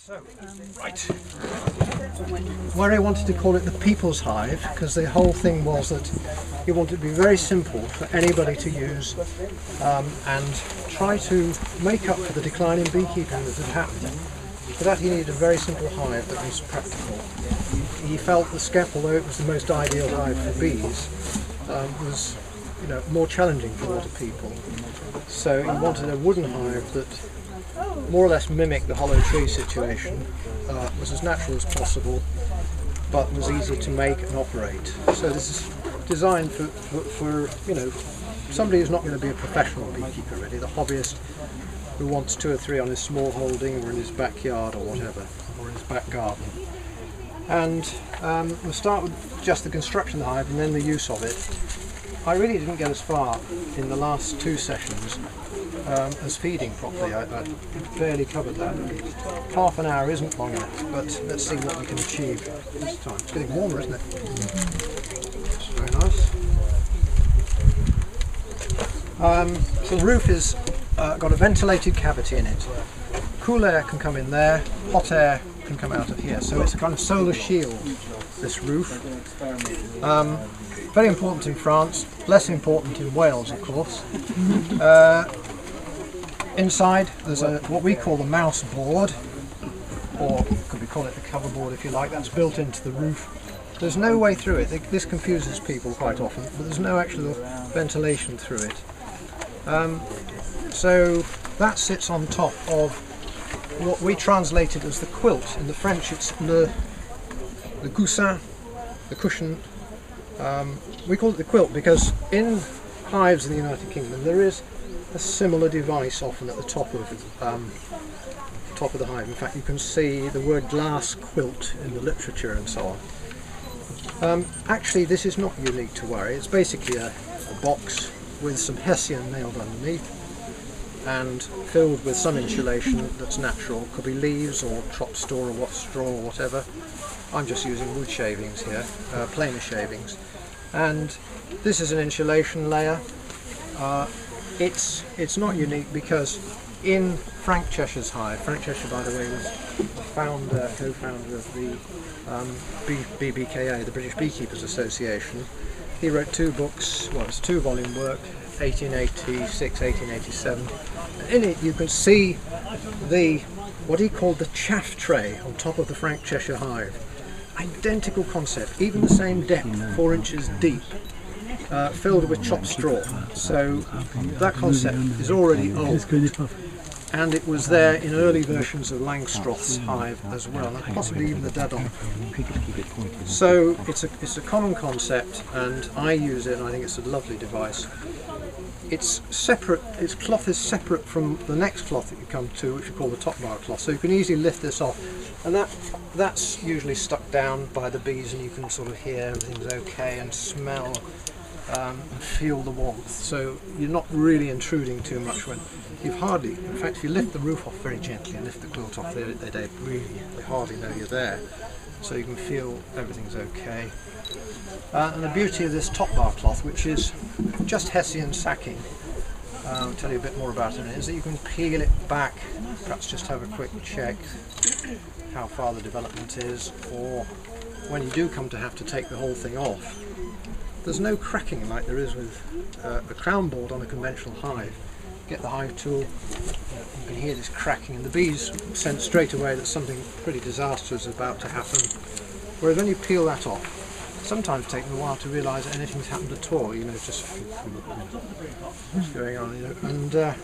So, right. Warré wanted to call it the People's Hive because the whole thing was that he wanted it to be very simple for anybody to use and try to make up for the decline in beekeeping that had happened. For that he needed a very simple hive that was practical. He felt the skep, although it was the most ideal hive for bees, was more challenging for a lot of people. So he wanted a wooden hive that more or less mimicked the hollow tree situation, was as natural as possible, but was easy to make and operate. So this is designed for somebody who's not going to be a professional beekeeper really, the hobbyist who wants 2 or 3 on his small holding or in his backyard or whatever, or in his back garden. And we'll start with just the construction of the hive and then the use of it. I really didn't get as far in the last 2 sessions as feeding properly. I barely covered that. Half an hour isn't long enough, but let's see what we can achieve this time. It's getting warmer, isn't it? It's very nice. So the roof is got a ventilated cavity in it. Cool air can come in there, hot air can come out of here. So it's a kind of solar shield, this roof. Very important in France, less important in Wales of course. Inside there's what we call the mouse board, or could we call it the cover board if you like, that's built into the roof. There's no way through it. This confuses people quite often, but there's no actual ventilation through it. So that sits on top of what we translated as the quilt. In the French it's le coussin, the cushion. We call it the quilt because in hives in the United Kingdom there is a similar device often at the top of the hive. In fact, you can see the word glass quilt in the literature and so on. Actually, this is not unique to Warré. It's basically a box with some hessian nailed underneath and filled with some insulation that's natural. Could be leaves or chopped straw or whatever. I'm just using wood shavings here, planer shavings. And this is an insulation layer. It's not unique because in Frank Cheshire's hive, Frank Cheshire by the way was the co-founder of the BBKA, the British Beekeepers Association. He wrote 2 books, well it's 2-volume work, 1886, 1887. In it you can see what he called the chaff tray on top of the Frank Cheshire hive. Identical concept, even the same depth, 4 inches deep. Filled with chopped straw, so that concept is already old, and it was there in early versions of Langstroth's hive as well, and possibly even the Dadon. So it's a common concept, and I use it, and I think it's a lovely device. It's separate. Its cloth is separate from the next cloth that you come to, which we call the top bar cloth. So you can easily lift this off, and that's usually stuck down by the bees, and you can sort of hear everything's okay and smell. And feel the warmth, so you're not really intruding too much when you've hardly, in fact if you lift the roof off very gently and lift the quilt off, they hardly know you're there, so you can feel everything's okay. And the beauty of this top bar cloth, which is just hessian sacking, I'll tell you a bit more about it in a minute, is that you can peel it back, perhaps just have a quick check how far the development is, or when you do come to have to take the whole thing off, there's no cracking like there is with a crown board on a conventional hive. Get the hive tool, you can hear this cracking, and the bees sense straight away that something pretty disastrous is about to happen. Whereas when you peel that off, sometimes it takes them a while to realise that anything's happened at all, just what's going on, and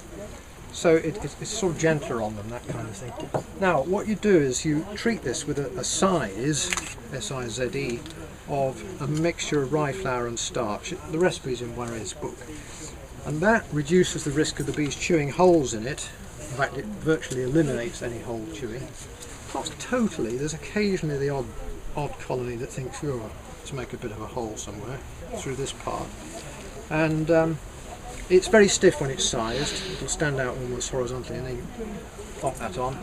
so it's sort of gentler on them, that kind of thing. Now, what you do is you treat this with a size, S-I-Z-E, of a mixture of rye flour and starch. The recipe's in Warré's book. And that reduces the risk of the bees chewing holes in it. In fact, it virtually eliminates any hole chewing. Not totally, there's occasionally the odd colony that thinks, oh, let's make a bit of a hole somewhere through this part. And it's very stiff when it's sized. It'll stand out almost horizontally, and then you pop that on.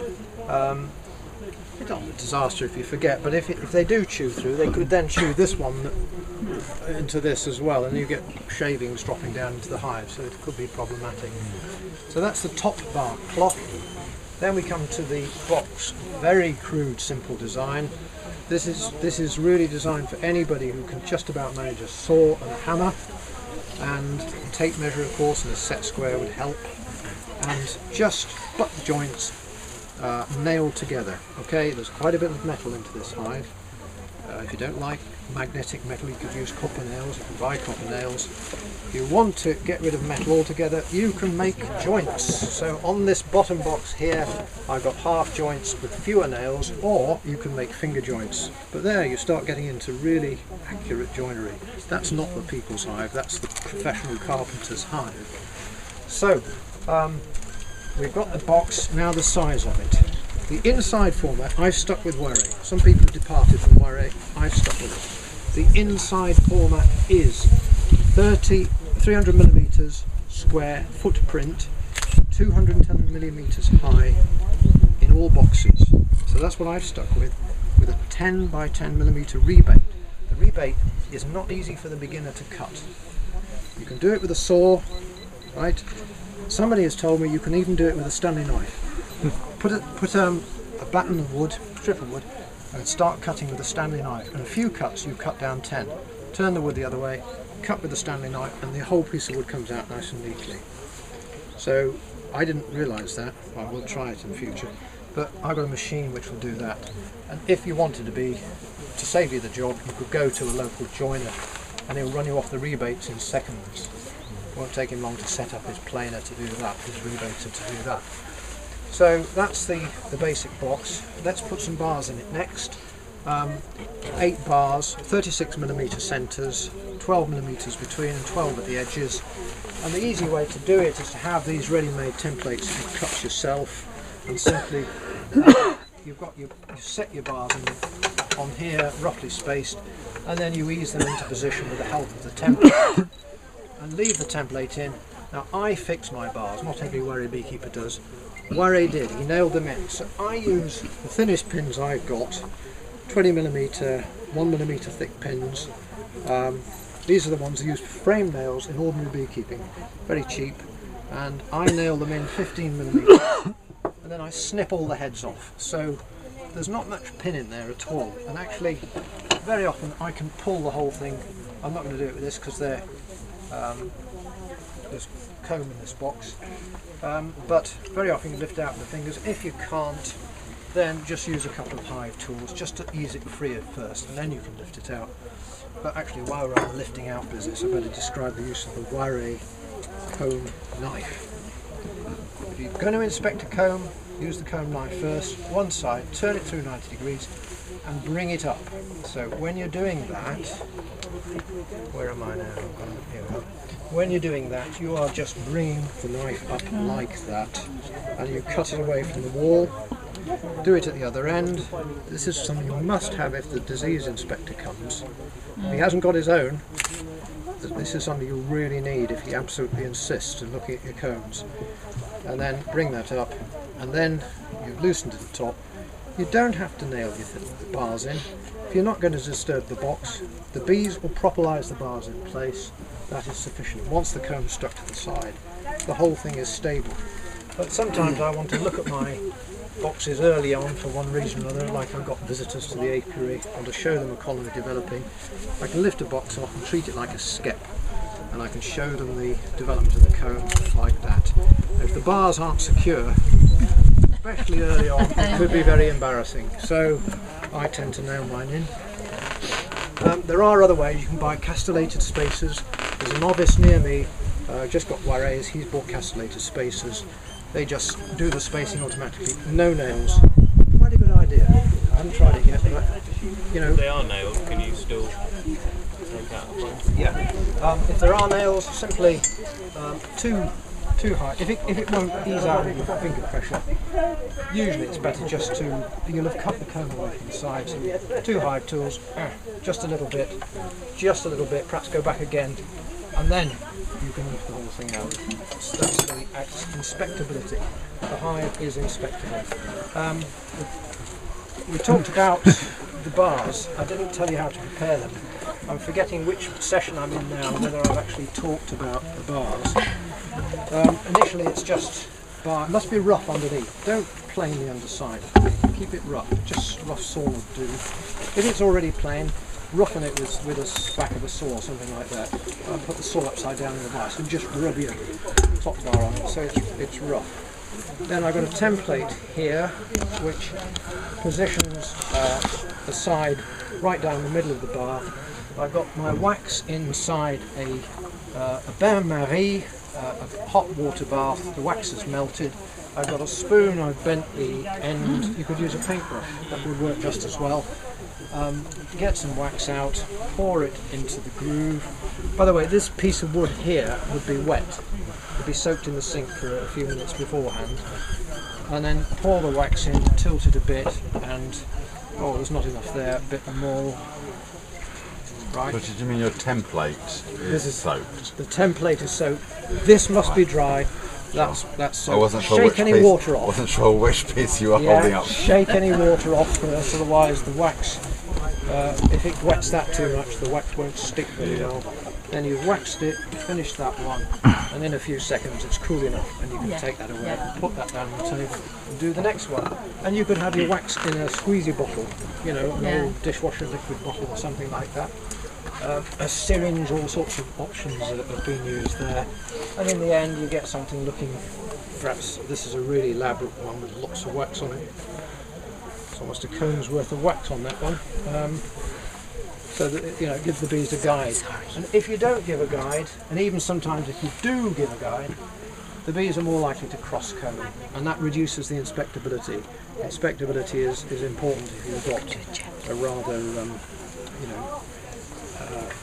It's not a disaster if you forget, but if they do chew through, they could then chew this one into this as well, and you get shavings dropping down into the hive, so it could be problematic. So that's the top bar cloth. Then we come to the box. Very crude, simple design. This is really designed for anybody who can just about manage a saw and a hammer, and tape measure of course, and a set square would help, and just butt the joints nailed together. Okay, there's quite a bit of metal into this hive. If you don't like magnetic metal, you could use copper nails. You can buy copper nails. If you want to get rid of metal altogether, you can make joints. So on this bottom box here, I've got half joints with fewer nails, or you can make finger joints. But there you start getting into really accurate joinery. That's not the people's hive, that's the professional carpenter's hive. So we've got the box, now the size of it. The inside format, I've stuck with Warré. Some people have departed from Warré, I've stuck with it. The inside format is 300mm square footprint, 210mm high in all boxes. So that's what I've stuck with a 10x10mm rebate. The rebate is not easy for the beginner to cut. You can do it with a saw, right? Somebody has told me you can even do it with a Stanley knife. Put a batten of wood, strip of wood, and start cutting with a Stanley knife. And a few cuts, you cut down 10. Turn the wood the other way, cut with the Stanley knife, and the whole piece of wood comes out nice and neatly. So I didn't realise that. Well, I will try it in the future. But I've got a machine which will do that. And if you wanted to save you the job, you could go to a local joiner, and he'll run you off the rebates in seconds. It won't take him long to set up his planer to do that, his rebater to do that. So that's the basic box. Let's put some bars in it next. 8 bars, 36mm centres, 12mm between and 12 at the edges. And the easy way to do it is to have these ready-made templates you cut yourself, and simply you set your bars on here, roughly spaced, and then you ease them into position with the help of the template and leave the template in. Now I fix my bars, not every Warré beekeeper does. Warré did, he nailed them in. So I use the thinnest pins I've got, 20mm, 1mm thick pins. These are the ones used for frame nails in ordinary beekeeping, very cheap, and I nail them in 15mm, and then I snip all the heads off. So there's not much pin in there at all, and actually very often I can pull the whole thing. I'm not going to do it with this because there's comb in this box, but very often you lift out with the fingers. If you can't, then just use a couple of hive tools just to ease it free at first, and then you can lift it out. But actually, while we're on the lifting out business, I better describe the use of the Warré comb knife. If you're going to inspect a comb, use the comb knife first, one side, turn it through 90 degrees and bring it up. So when you're doing that, where am I now? Here we go. When you're doing that, you are just bringing the knife up like that, and you cut it away from the wall. Do it at the other end. This is something you must have if the disease inspector comes. If he hasn't got his own, this is something you really need if he absolutely insists in looking at your combs. And then bring that up, and then you've loosened at the top. You don't have to nail your bars in. If you're not going to disturb the box, the bees will propolise the bars in place. That is sufficient. Once the comb's stuck to the side, the whole thing is stable. But sometimes I want to look at my boxes early on for one reason or another, like I've got visitors to the apiary, I want to show them a colony developing. I can lift a box off and treat it like a skep, and I can show them the development of the comb like that. If the bars aren't secure, especially early on, it could be very embarrassing, so I tend to nail mine in. There are other ways. You can buy castellated spacers. There's a novice near me, just got Warrés, he's bought castellated spacers. They just do the spacing automatically, no nails. Quite a good idea. I haven't tried it yet, but you know. If they are nailed, can you still take out the one? Yeah. If there are nails, simply too high. If it won't ease out with your finger pressure, usually it's better just to, you'll have cut the comb away from the sides. So 2 hive tools, just a little bit, perhaps go back again, and then you can lift the whole thing out. So that's the inspectability. The hive is inspectable. We talked about the bars. I didn't tell you how to prepare them. I'm forgetting which session I'm in now, whether I've actually talked about the bars. Initially it's just bar. It must be rough underneath. Don't plane the underside. Keep it rough. Just rough saw will do. If it's already plain, roughen it with a back of a saw or something like that. And put the saw upside down in the vise and just rub your top bar on it so it's rough. Then I've got a template here which positions the side right down the middle of the bar. I've got my wax inside a bain-marie, a hot water bath. The wax is melted. I've got a spoon, I've bent the end. You could use a paintbrush, that would work just as well. Get some wax out, pour it into the groove. By the way, this piece of wood here would be wet. It would be soaked in the sink for a few minutes beforehand. And then pour the wax in, tilt it a bit, and oh, there's not enough there, a bit more. Right. What did you mean your template is soaked? The template is soaked. This must be dry. That's soaked. I wasn't sure shake any water off. I wasn't sure which piece you were holding up. Shake any water off first, otherwise the wax, if it wets that too much, the wax won't stick very well. Then you've waxed it, finished that one, and in a few seconds it's cool enough and you can take that away and put that down on the table and do the next one. And you could have your wax in a squeezy bottle, you know, an old dishwasher liquid bottle or something like that. A syringe, all sorts of options that have been used there. And in the end you get something looking, perhaps this is a really elaborate one with lots of wax on it. It's almost a cone's worth of wax on that one. So that it gives the bees a guide. And if you don't give a guide, and even sometimes if you do give a guide, the bees are more likely to cross-comb, and that reduces the inspectability. Inspectability is important if you've got a rather,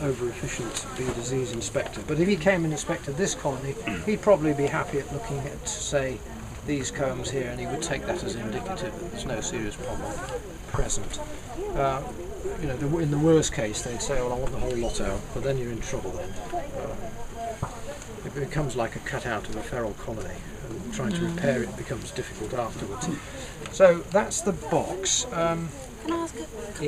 over-efficient bee disease inspector. But if he came and inspected this colony, he'd probably be happy at looking at, say, these combs here, and he would take that as indicative that there's no serious problem present. In the worst case, they'd say, "Well, I want the whole lot out," but then you're in trouble. Then it becomes like a cutout of a feral colony, and trying to repair it becomes difficult afterwards. So that's the box. Can I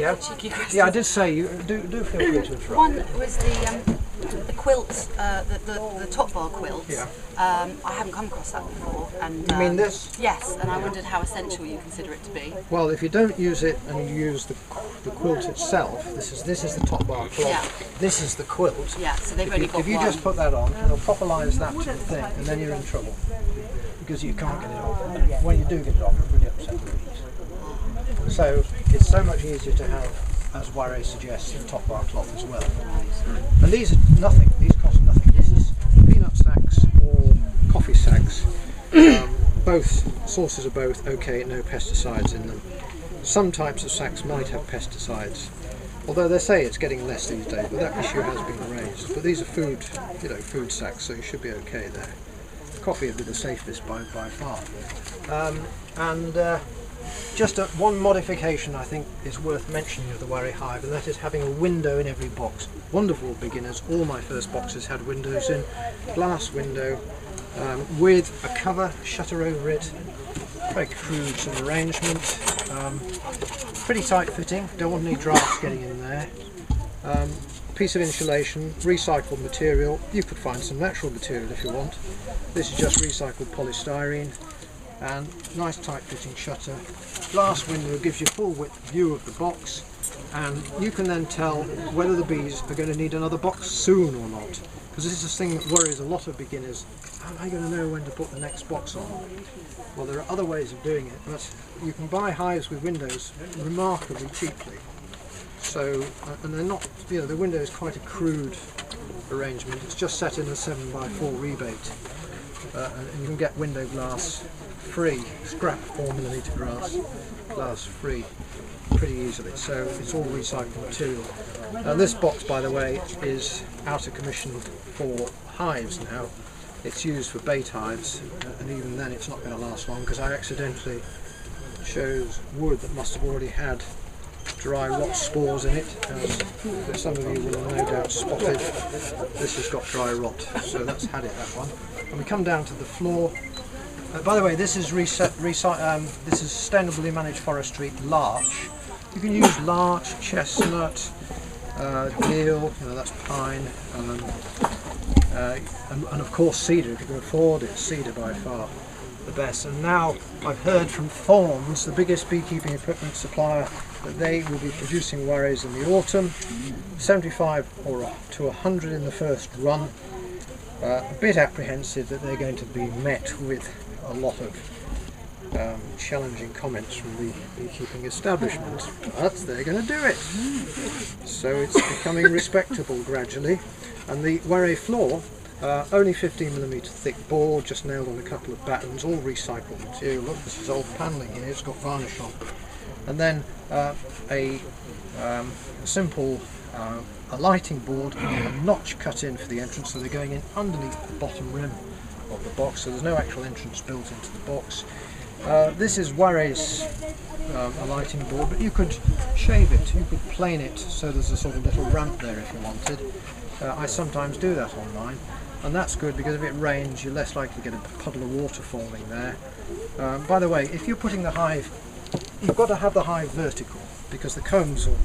ask a cheeky question? Yeah, I did say you do feel free to interrupt. One was the quilt, the top bar quilt. Yeah. I haven't come across that before. And You mean this? Yes, and I wondered how essential you consider it to be. Well, if you don't use it and you use the quilt itself, this is the top bar cloth. Yeah. This is the quilt. Yeah, so they've only got If you one. just put that on, it'll populise that to the thing, and then you're in trouble because you can't get it off. When you do get it off, it really upsets the bees. So it's so much easier to have, as Warré suggests, the top bar cloth as well. And these are nothing. These cost nothing. This is peanut sacks or coffee sacks. Both sources are both okay. No pesticides in them. Some types of sacks might have pesticides, although they say it's getting less these days. But that issue has been raised. But these are food sacks, so you should be okay there. Coffee would be the safest by far. Just one modification I think is worth mentioning of the Warré Hive, and that is having a window in every box. Wonderful beginners, all my first boxes had windows in, glass window with a cover, shutter over it, very crude sort of arrangement, pretty tight fitting, don't want any drafts getting in there. Piece of insulation, recycled material, you could find some natural material if you want. This is just recycled polystyrene. And nice tight fitting shutter. Glass window gives you full width view of the box, and you can then tell whether the bees are going to need another box soon or not, because this is a thing that worries a lot of beginners. How am I going to know when to put the next box on? Well, there are other ways of doing it, but you can buy hives with windows remarkably cheaply. So, and they're not, the window is quite a crude arrangement. It's just set in a 7x4 rebate, and you can get window glass free, scrap 4mm glass free pretty easily, so it's all recycled material. This box, by the way, is out of commission for hives now. It's used for bait hives, and even then it's not going to last long because I accidentally chose wood that must have already had dry rot spores in it, as some of you will have no doubt spotted. This has got dry rot, so that's had it, that one. And we come down to the floor. By the way, this is sustainably managed forestry larch. You can use larch, chestnut, deal, that's pine, and of course cedar if you can afford it. Cedar by far. the best. And now I've heard from Thorns, the biggest beekeeping equipment supplier, that they will be producing Warrés in the autumn, 75 or to 100 in the first run. A bit apprehensive that they're going to be met with a lot of challenging comments from the beekeeping establishment, but they're going to do it. So it's becoming respectable gradually. And the Warré floor, only 15mm thick board, just nailed on a couple of battens, all recycled material. Look, this is old panelling here, it's got varnish on. And then a simple a lighting board, a notch cut in for the entrance, so they're going in underneath the bottom rim of the box, so there's no actual entrance built into the box. This is Warré's a lighting board, but you could shave it, you could plane it so there's a sort of little ramp there if you wanted. I sometimes do that on mine, and that's good because if it rains you're less likely to get a puddle of water forming there. By the way, if you're putting the hive, you've got to have the hive vertical because the combs will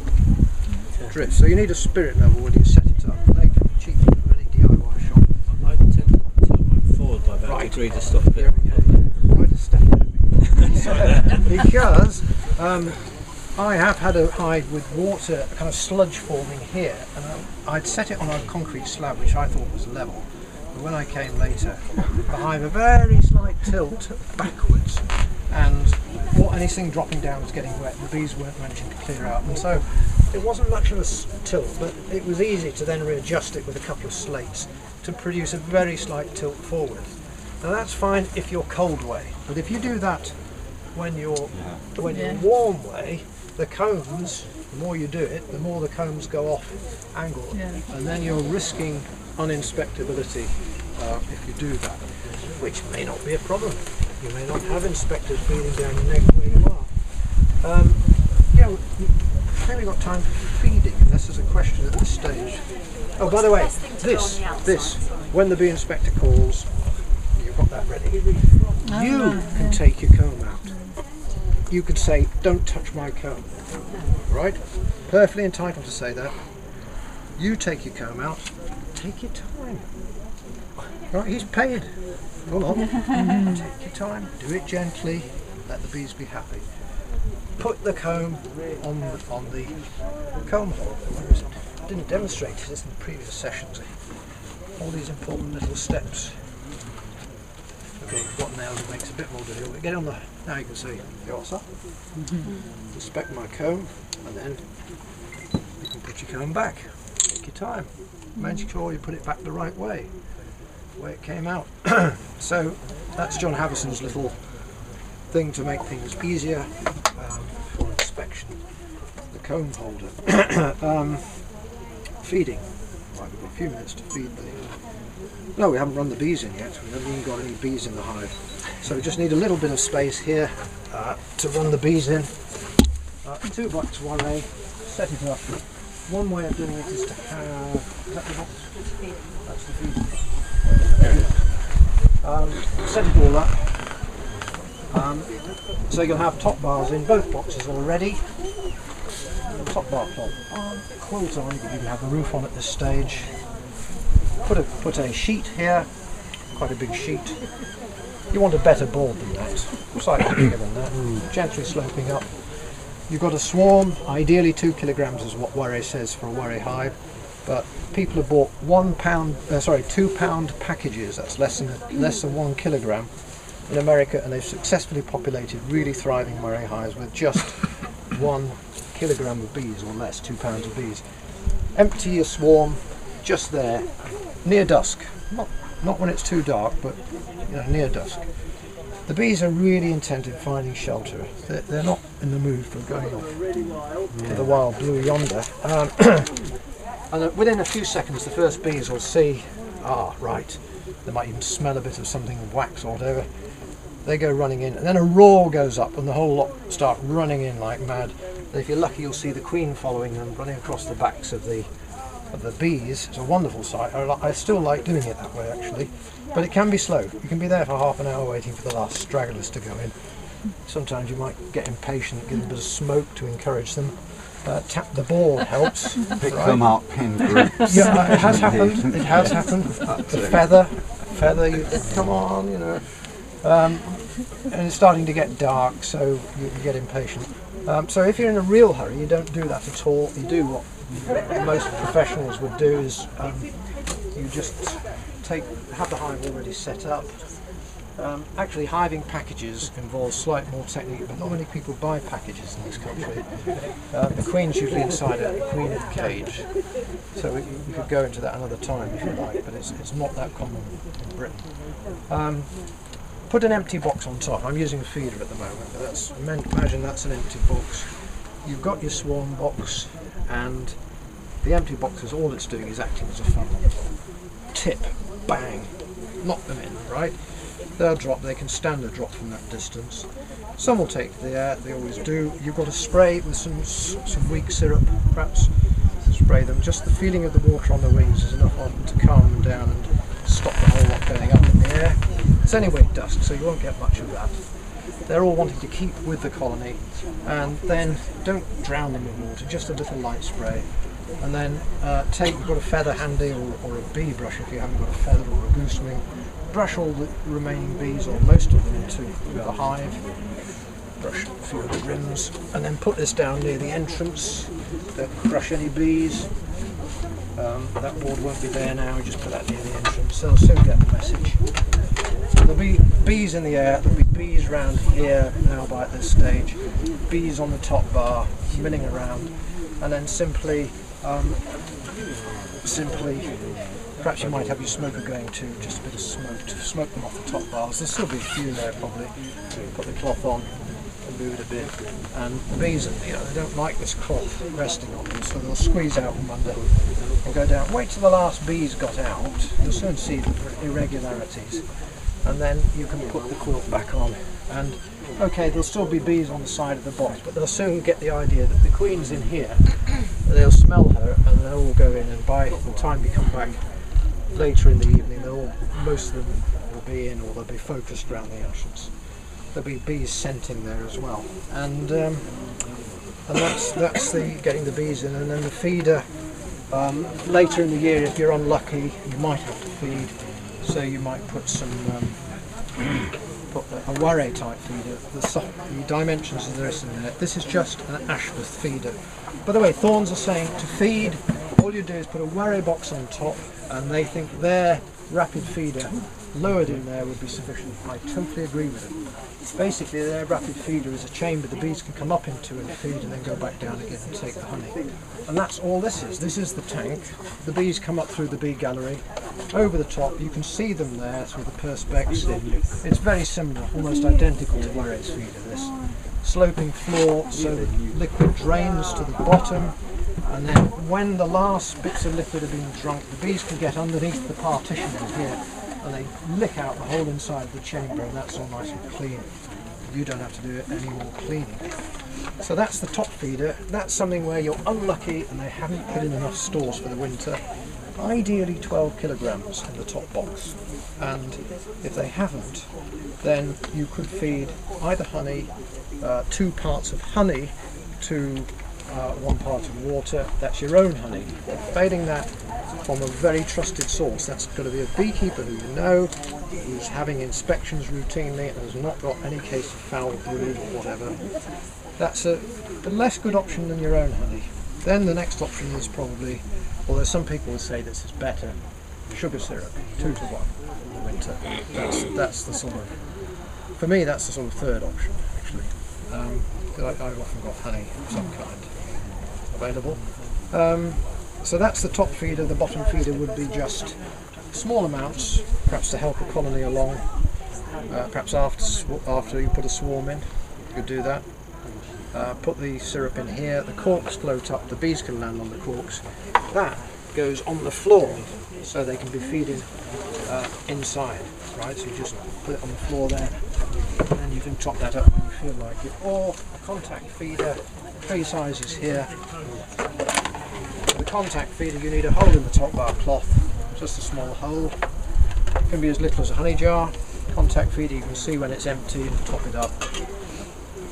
drift, so you need a spirit level when you set it up. They come cheap from any DIY shop. I tend to tilt mine forward by about a degree to stop it. Right a step because I have had a hive with water, kind of sludge forming here, and I'd set it on a concrete slab which I thought was level, but when I came later the hive a very slight tilt backwards, and anything dropping down was getting wet. The bees weren't managing to clear out, and so it wasn't much of a tilt, but it was easy to then readjust it with a couple of slates to produce a very slight tilt forward. Now that's fine if you're cold way, but if you do that when you're warm way, the combs, the more you do it, the more the combs go off angle, and then you're risking uninspectability if you do that, which may not be a problem. You may not have inspectors breathing down your neck where you are. I think we've got time for feeding, unless there's a question at this stage. Oh, by the way, this, when the bee inspector calls, you've got that ready. You can take your comb out. You could say, don't touch my comb. Right? Perfectly entitled to say that. You take your comb out, take your time. Right, he's paid. Come on, take your time, do it gently, let the bees be happy. Put the comb on the comb hole. I didn't demonstrate this in the previous sessions. All these important little steps. Okay, you've got nails, it makes it a bit more difficult. Get on the, now you can see, what's up? Inspect my comb, and then you can put your comb back. Take your time. Make sure you put it back the right way. The way it came out. So that's John Havison's little thing to make things easier for inspection. The comb holder. Feeding. Right, we've got a few minutes to feed the... No, we haven't run the bees in yet. We haven't even got any bees in the hive. So we just need a little bit of space here to run the bees in. 2 bucks Warré. Set it up. One way of doing it is to have... Is that the box? That's the feed. Set it all up. So you'll have top bars in both boxes already. Top bar plot on, quilt on, you can have the roof on at this stage. Put a sheet here, quite a big sheet. You want a better board than that, slightly bigger than that, gently sloping up. You've got a swarm, ideally 2 kilograms is what Warré says for a Warré hive, but people have bought 2 pound packages, that's less than 1 kilogram in America, and they've successfully populated really thriving Warré hives with just 1 kilogram of bees or less, 2 pounds of bees. Empty your swarm just there, near dusk, not when it's too dark, but near dusk. The bees are really intent in finding shelter. They're not in the mood for going off to the wild blue yonder. And within a few seconds the first bees will see, right, they might even smell a bit of something, wax or whatever. They go running in, and then a roar goes up and the whole lot start running in like mad. And if you're lucky you'll see the queen following them, running across the backs of the bees. It's a wonderful sight. I still like doing it that way actually, but it can be slow. You can be there for half an hour waiting for the last stragglers to go in. Sometimes you might get impatient, give them a bit of smoke to encourage them. Tap the board helps. Pick them up in groups. Yeah, it has happened. It has happened. The feather, you come on, And it's starting to get dark, so you get impatient. So if you're in a real hurry, you don't do that at all. You do what most professionals would do is you just have the hive already set up. Actually, hiving packages involves slightly more technique, but not many people buy packages in this country. The queen's usually inside a queen cage, so we could go into that another time if you like, but it's not that common in Britain. Put an empty box on top. I'm using a feeder at the moment, but imagine that's an empty box. You've got your swarm box, and the empty box is all it's doing is acting as a funnel. Tip, bang, knock them in, right? They'll drop, they can stand a drop from that distance. Some will take the air, they always do. You've got to spray with some weak syrup, perhaps. Spray them. Just the feeling of the water on the wings is enough often to calm them down and stop the whole lot going up in the air. It's anyway dust, so you won't get much of that. They're all wanting to keep with the colony, and then don't drown them in water, just a little light spray. And then you've got a feather handy, or a bee brush if you haven't got a feather, or a goose wing. Brush all the remaining bees, or most of them, into the hive. Brush a few of the rims, and then put this down near the entrance. Don't crush any bees. That board won't be there now, just put that near the entrance. They'll soon get the message. There'll be bees in the air, there'll be bees around here now by this stage. Bees on the top bar, milling around, and then simply, perhaps you might have your smoker going too, just a bit of smoke to smoke them off the top bars. There'll still be a few there probably. Put the cloth on and move it a bit. And the bees, they don't like this cloth resting on them, so they'll squeeze out from under and go down. Wait till the last bees got out. You'll soon see the irregularities. And then you can put the quilt back on. And okay, there'll still be bees on the side of the box, but they'll soon get the idea that the queen's in here. They'll smell her and they'll all go in, and by the time you come back later in the evening, most of them will be in, or they'll be focused around the entrance. There'll be bees scenting there as well, and that's the getting the bees in. And then the feeder, later in the year, if you're unlucky, you might have to feed. So you might put put a Warré type feeder. The dimensions of this in there. This is just an Ashworth feeder. By the way, Thorns are saying to feed, all you do is put a Warré box on top, and they think their rapid feeder lowered in there would be sufficient. I totally agree with them. Basically, their rapid feeder is a chamber the bees can come up into and feed, and then go back down again and take the honey. And that's all this is. This is the tank. The bees come up through the bee gallery, over the top. You can see them there through the perspex. It's very similar, almost identical to Warré's feeder, this. Sloping floor, so liquid drains to the bottom, and then when the last bits of liquid have been drunk, the bees can get underneath the partition in here, and they lick out the whole inside of the chamber, and that's all nice and clean. You don't have to do any more cleaning. So that's the top feeder. That's something where you're unlucky and they haven't put in enough stores for the winter. Ideally 12 kilograms in the top box. And if they haven't, then you could feed either honey, 2 parts of honey to 1 part of water. That's your own honey. Failing that, from a very trusted source. That's got to be a beekeeper who you know, who's having inspections routinely and has not got any case of foul brood or whatever. That's a less good option than your own honey. Then the next option is probably, although some people will say this is better, sugar syrup, 2 to 1 in the winter. That's the sort of, for me that's the sort of third option actually. I've often got honey of some kind available. So that's the top feeder. The bottom feeder would be just small amounts, perhaps to help a colony along. Perhaps after you put a swarm in, you could do that. Put the syrup in here. The corks float up. The bees can land on the corks. That goes on the floor, so they can be feeding inside. Right. So you just put it on the floor there, and then you can top that up when you feel like it. Or a contact feeder. 3 sizes here. The contact feeder, you need a hole in the top bar cloth, just a small hole. It can be as little as a honey jar. Contact feeder, you can see when it's empty and top it up.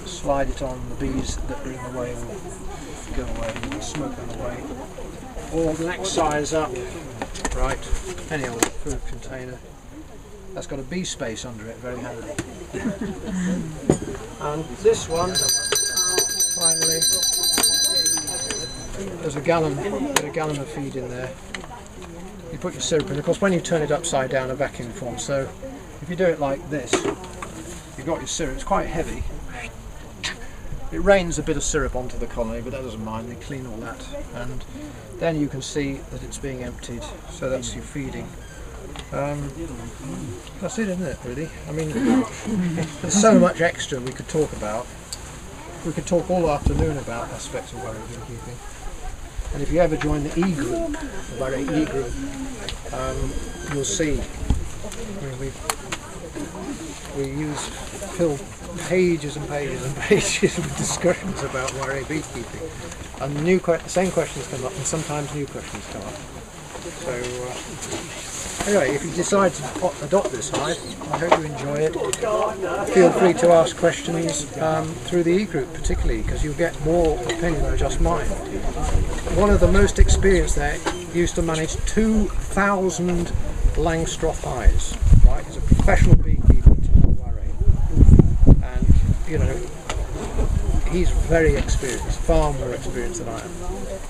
Slide it on, the bees that are in the way will go away, you can smoke them away. Or the next size up, right, any old food container. That's got a bee space under it, very handy. And this one, finally, there's a gallon of feed in there. You put your syrup in. Of course, when you turn it upside down, a vacuum forms. So if you do it like this, you've got your syrup. It's quite heavy. It rains a bit of syrup onto the colony, but that doesn't mind. They clean all that, and then you can see that it's being emptied. So that's your feeding. That's it, isn't it? Really. I mean, there's so much extra we could talk about. We could talk all afternoon about aspects of Warré beekeeping. And if you ever join the E-group, the Warré E-group, you'll see. I mean, we fill pages and pages and pages of discussions about Warré beekeeping, and the same questions come up, and sometimes new questions come up. So anyway, if you decide to adopt this hive, I hope you enjoy it. Feel free to ask questions through the E-group, particularly because you'll get more opinion than just mine. One of the most experienced there used to manage 2,000 Langstroth hives. Right, he's a professional beekeeper to Warré, and you know he's very experienced, far more experienced than I am.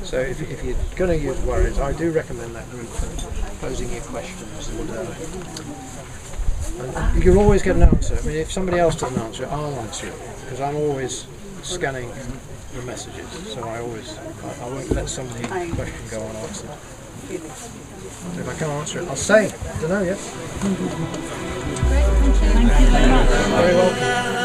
So if you're going to use Warrés, I do recommend that group for posing your questions, and you can always get an answer. I mean, if somebody else doesn't answer it, I'll answer it, because I'm always scanning the messages, so I won't let somebody's question go unanswered. So if I can't answer it, I'll say, I don't know yet. Thank you very much. Very welcome.